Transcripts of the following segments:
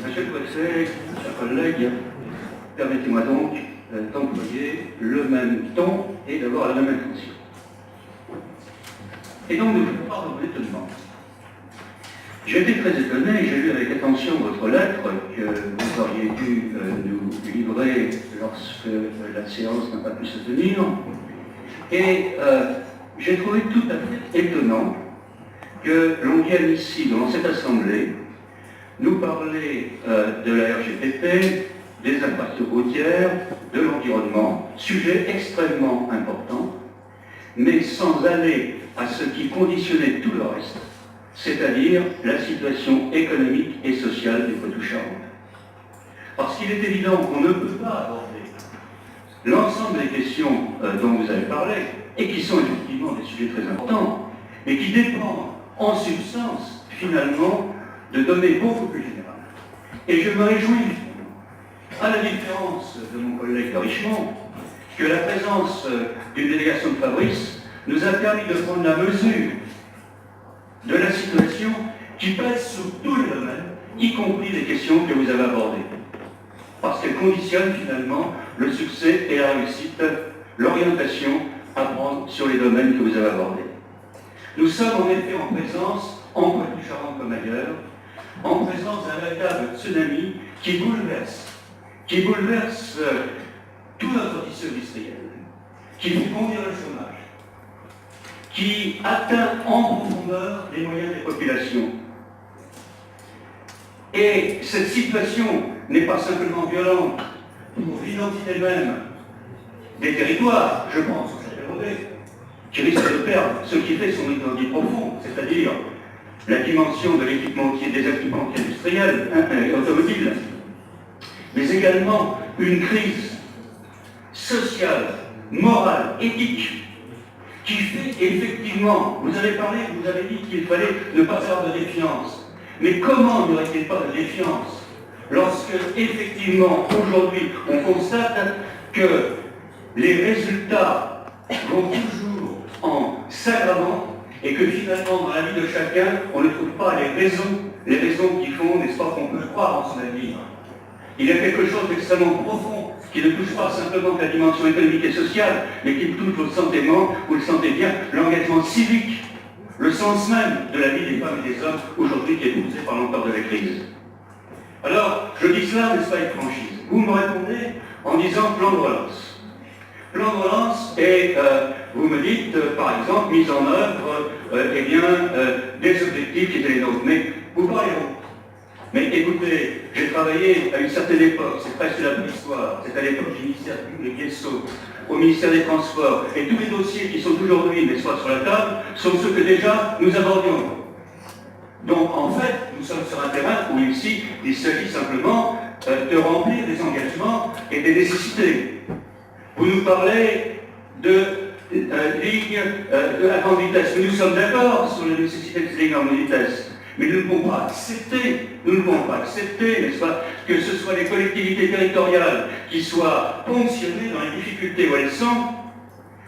Monsieur le préfet, chers collègues, permettez-moi donc d'employer le même ton et d'avoir la même intention. Et donc nous faisons part de mon étonnement. J'ai été très étonné, j'ai lu avec attention votre lettre que vous auriez dû nous livrer lorsque la séance n'a pas pu se tenir. Et j'ai trouvé tout à fait étonnant que l'on vienne ici, dans cette assemblée, nous parler de la RGPP, des impacts routières, de l'environnement, sujet extrêmement important, mais sans aller à ce qui conditionnait tout le reste, c'est-à-dire la situation économique et sociale du Poitou-Charentes. Parce qu'il est évident qu'on ne peut pas aborder l'ensemble des questions dont vous avez parlé, et qui sont effectivement des sujets très importants, mais qui dépendent en substance, finalement, de données beaucoup plus générales. Et je me réjouis, à la différence de mon collègue de Richemont, que la présence d'une délégation de Fabrice nous a permis de prendre la mesure de la situation qui pèse sur tous les domaines, y compris les questions que vous avez abordées. Parce qu'elles conditionnent finalement le succès et la réussite, l'orientation à prendre sur les domaines que vous avez abordés. Nous sommes en effet en présence, en Poitou-Charentes comme ailleurs, en présence d'un véritable tsunami qui bouleverse tout notre tissu industriel, qui fait conduire le chômage, qui atteint en profondeur les moyens des populations. Et cette situation n'est pas simplement violente pour l'identité même des territoires, je pense au Châtellerault, qui risque de perdre ce qui fait son identité profonde, c'est-à-dire la dimension de l'équipementier, des équipementiers industriels et automobiles, mais également une crise sociale, morale, éthique, qui fait effectivement, vous avez dit qu'il fallait ne pas avoir de défiance. Mais comment n'y aurait-il pas de défiance lorsque, effectivement, aujourd'hui, on constate que les résultats vont toujours en s'aggravant et que finalement, dans la vie de chacun, on ne trouve pas les raisons qui font, n'est-ce pas, qu'on peut croire en son avenir. Il y a quelque chose d'extrêmement profond qui ne touche pas simplement que la dimension économique et sociale, mais qui touche votre sentiment, vous le sentez bien, l'engagement civique, le sens même de la vie des femmes et des hommes aujourd'hui qui est poussé par l'ampleur de la crise. Alors, je dis cela, n'est-ce pas, avec franchise. Vous me répondez en disant plan de relance. Plan de relance et vous me dites, par exemple, mise en œuvre des objectifs qui étaient les nôtres. Mais vous parlez bon. Mais écoutez, j'ai travaillé à une certaine époque, c'est presque la préhistoire, c'est à l'époque du ministère public et Guesso, au ministère des Transports, et tous les dossiers qui sont aujourd'hui, n'est-ce pas, sur la table, sont ceux que déjà nous abordions. Donc en fait, nous sommes sur un terrain où ici, il s'agit simplement de remplir des engagements et des nécessités. Vous nous parlez de lignes à grande vitesse, mais nous sommes d'accord sur la nécessité de ces lignes à grande vitesse. Mais nous ne pouvons pas accepter, n'est-ce pas, que ce soit les collectivités territoriales qui soient ponctionnées dans les difficultés où elles sont,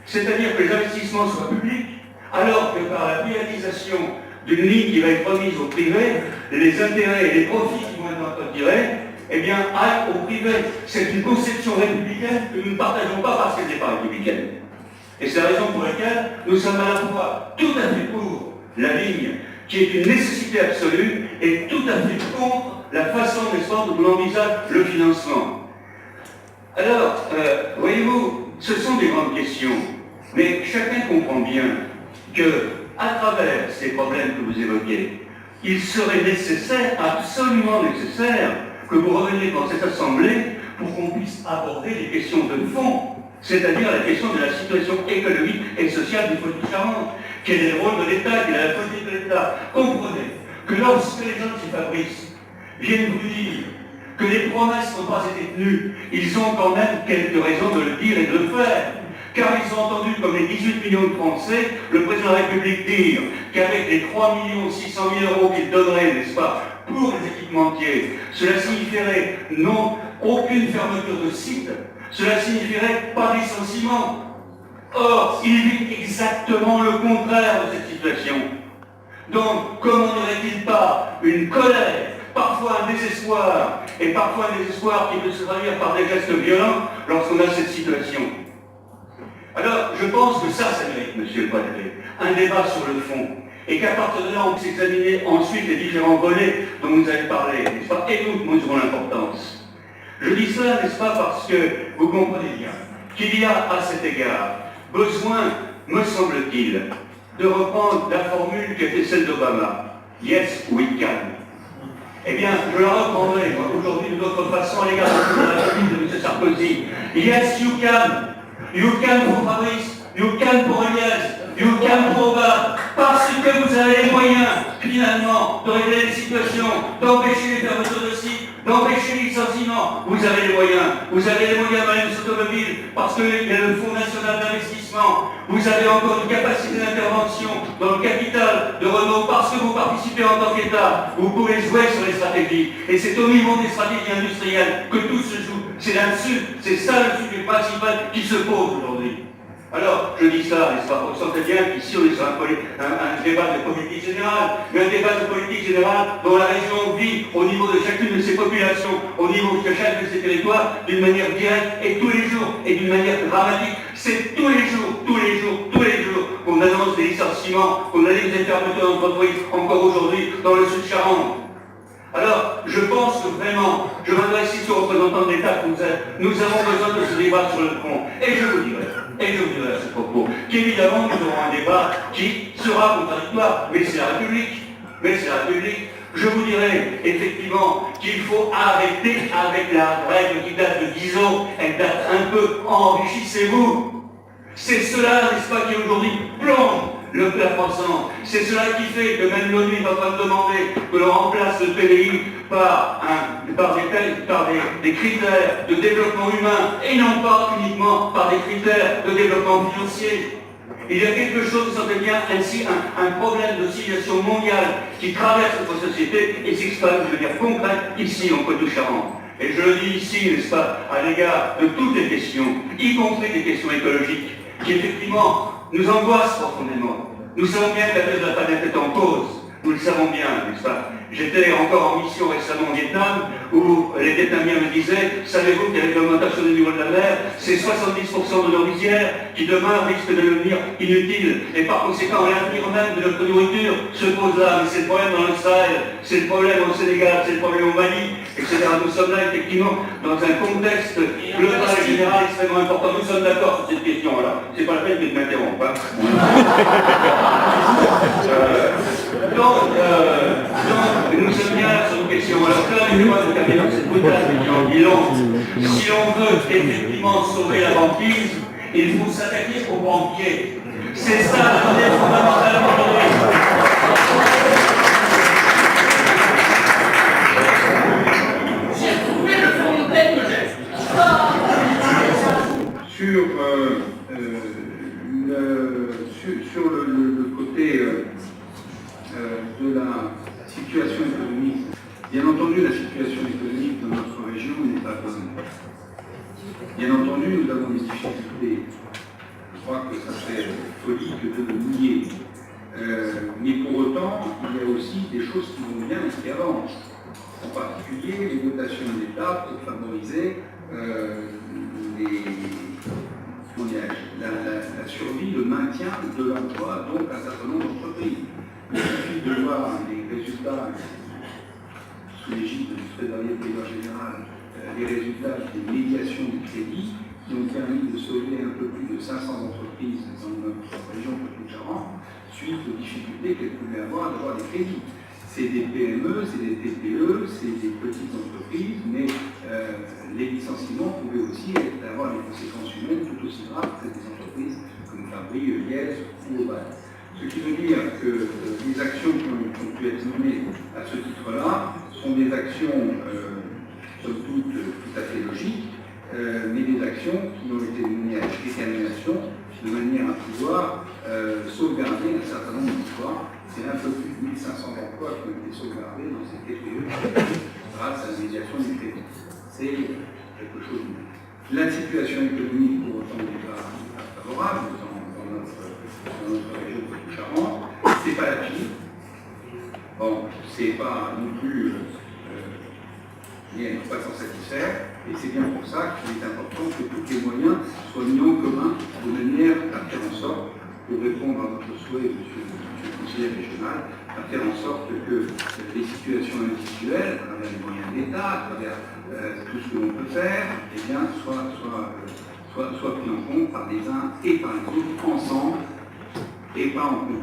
c'est-à-dire que les investissements soient publics, alors que par la réalisation d'une ligne qui va être remise au privé, les intérêts et les profits qui vont être retirés, eh bien, aillent au privé. C'est une conception républicaine que nous ne partageons pas parce qu'elle n'est pas républicaine. Et c'est la raison pour laquelle nous sommes à la fois tout à fait pour la ligne qui est une nécessité absolue, et tout à fait contre la façon, n'est-ce pas, dont on envisage le financement. Alors, voyez-vous, ce sont des grandes questions, mais chacun comprend bien que, à travers ces problèmes que vous évoquez, il serait nécessaire, absolument nécessaire, que vous reveniez dans cette assemblée pour qu'on puisse aborder les questions de fond, c'est-à-dire la question de la situation économique et sociale du Poitou-Charentes. Quel est le rôle de l'État, quelle est la politique de l'État? Comprenez que lorsque les gens de chez Fabrice viennent vous dire que les promesses n'ont pas été tenues, ils ont quand même quelques raisons de le dire et de le faire. Car ils ont entendu, comme les 18 millions de Français, le président de la République dire qu'avec les 3 600 000 euros qu'il donnerait, n'est-ce pas, pour les équipementiers, cela signifierait non aucune fermeture de site, cela signifierait pas licenciement. Or, il vit exactement le contraire de cette situation. Donc, comment n'aurait-il pas une colère, parfois un désespoir, et parfois un désespoir qui peut se traduire par des gestes violents lorsqu'on a cette situation? Alors, je pense que ça mérite, monsieur le préfet, un débat sur le fond. Et qu'à partir de là, on puisse examiner ensuite les différents volets dont vous avez parlé, n'est-ce pas? Et nous mesurons l'importance. Je dis cela, n'est-ce pas, parce que vous comprenez bien qu'il y a à cet égard besoin, me semble-t-il, de reprendre la formule qui était celle d'Obama. Yes, we can. Eh bien, je la reprendrai aujourd'hui d'une autre façon à l'égard de la République de M. Sarkozy. Yes, you can. You can pour Fabrice, you can pour Elias, you can pour Obama, parce que vous avez les moyens, finalement, de régler les situations, d'empêcher les fermetures de sites, d'empêcher les licenciements. Vous avez les moyens. Vous avez les moyens dans les automobiles, parce qu'il y a le Fonds national d'investissement. Vous avez encore une capacité d'intervention dans le capital de Renault, parce que vous participez en tant qu'État. Vous pouvez jouer sur les stratégies. Et c'est au niveau des stratégies industrielles que tout se joue. C'est là-dessus, c'est ça le sujet principal qui se pose aujourd'hui. Alors, je dis ça, n'est-ce pas? Vous sentez bien qu'ici on est sur un débat de politique générale, mais un débat de politique générale dont la région vit au niveau de chacune de ses populations, au niveau de chacun de ses territoires, d'une manière directe et tous les jours, et d'une manière dramatique. C'est tous les jours qu'on annonce des licenciements, qu'on annonce des fermetures d'entreprises, encore aujourd'hui, dans le Sud-Charente. Alors, je pense que vraiment, je m'adresse ici aux représentants de l'État que vous êtes, nous avons besoin de ce débat sur le front. Et je vous dirai à ce propos, qu'évidemment nous aurons un débat qui sera contradictoire, mais c'est la République. Je vous dirai effectivement qu'il faut arrêter avec la règle qui date de 10 ans, elle date un peu, enrichissez-vous. C'est cela, n'est-ce pas, qui aujourd'hui plombe la croissance. C'est cela qui fait que même l'ONU est en train de demander que l'on remplace le PDI par des critères de développement humain et non pas uniquement par des critères de développement financier. Il y a quelque chose, vous sentez bien, ainsi un problème de civilisation mondiale qui traverse notre société et s'exprime de manière concrète ici en Poitou-Charentes. Et je le dis ici, n'est-ce pas, à l'égard de toutes les questions, y compris des questions écologiques, qui effectivement nous angoissent profondément. Nous savons bien que la paix de la planète est en cause. Nous le savons bien, n'est-ce pas? J'étais encore en mission récemment au Vietnam, où les Vietnamiens me disaient, savez-vous qu'avec l'augmentation du niveau de la mer, c'est 70% de nos rizières qui demain risquent de devenir inutiles. Et par conséquent, l'avenir même de notre nourriture se pose là. Mais c'est le problème dans le Sahel, c'est le problème au Sénégal, c'est le problème au Mali, etc. Nous sommes là effectivement dans un contexte global et général extrêmement important. Nous sommes d'accord sur cette question. Alors, c'est pas la peine de m'interrompre. Hein. Donc, nous sommes bien sur une question. Alors, permettez-moi de terminer dans cette brutale question bilan. Si l'on veut effectivement sauver la banquise, il faut s'attaquer aux banquiers. C'est ça la manière fondamentale aujourd'hui. Sur le côté de la situation économique, bien entendu, la situation économique de notre région n'est pas bonne. Bien entendu, nous avons des difficultés. Je crois que ça serait folie que de le nier. Mais pour autant, il y a aussi des choses qui vont bien et qui avancent. En particulier, les dotations de l'État pour favoriser la survie, le maintien de l'emploi, donc un certain nombre d'entreprises. Il suffit de voir les résultats, sous l'égide du trésorier payeur général, les résultats des médiations du crédit qui ont permis de sauver un peu plus de 500 entreprises dans notre région Poitou-Charentes suite aux difficultés qu'elles pouvaient avoir d'avoir des crédits. C'est des PME, c'est des TPE, c'est des petites entreprises, mais les licenciements pouvaient aussi avoir des conséquences humaines tout aussi graves que des entreprises comme Fabry, Liège ou Oval. Ce qui veut dire que les actions qui ont pu être menées à ce titre-là sont des actions, somme toute, tout à fait logiques, mais des actions qui ont été menées avec détermination de manière à pouvoir sauvegarder un certain nombre d'emplois. C'est un peu plus de 1500 emplois qui ont été sauvegardés dans ces TPE grâce à la médiation du crédit. C'est quelque chose de... La situation économique, pour autant, n'est pas favorable dans notre région de Poitou-Charentes. C'est pas la pire. Bon, c'est pas non plus, ils ne pas s'en satisfaire, et c'est bien pour ça qu'il est important que tous les moyens soient mis en commun de manière à faire en sorte, pour répondre à votre souhait, monsieur le conseiller régional, à faire en sorte que les situations individuelles, à travers les moyens d'État, à travers tout ce que l'on peut faire, eh bien, soient pris en compte par les uns et par les autres ensemble, et pas en compte.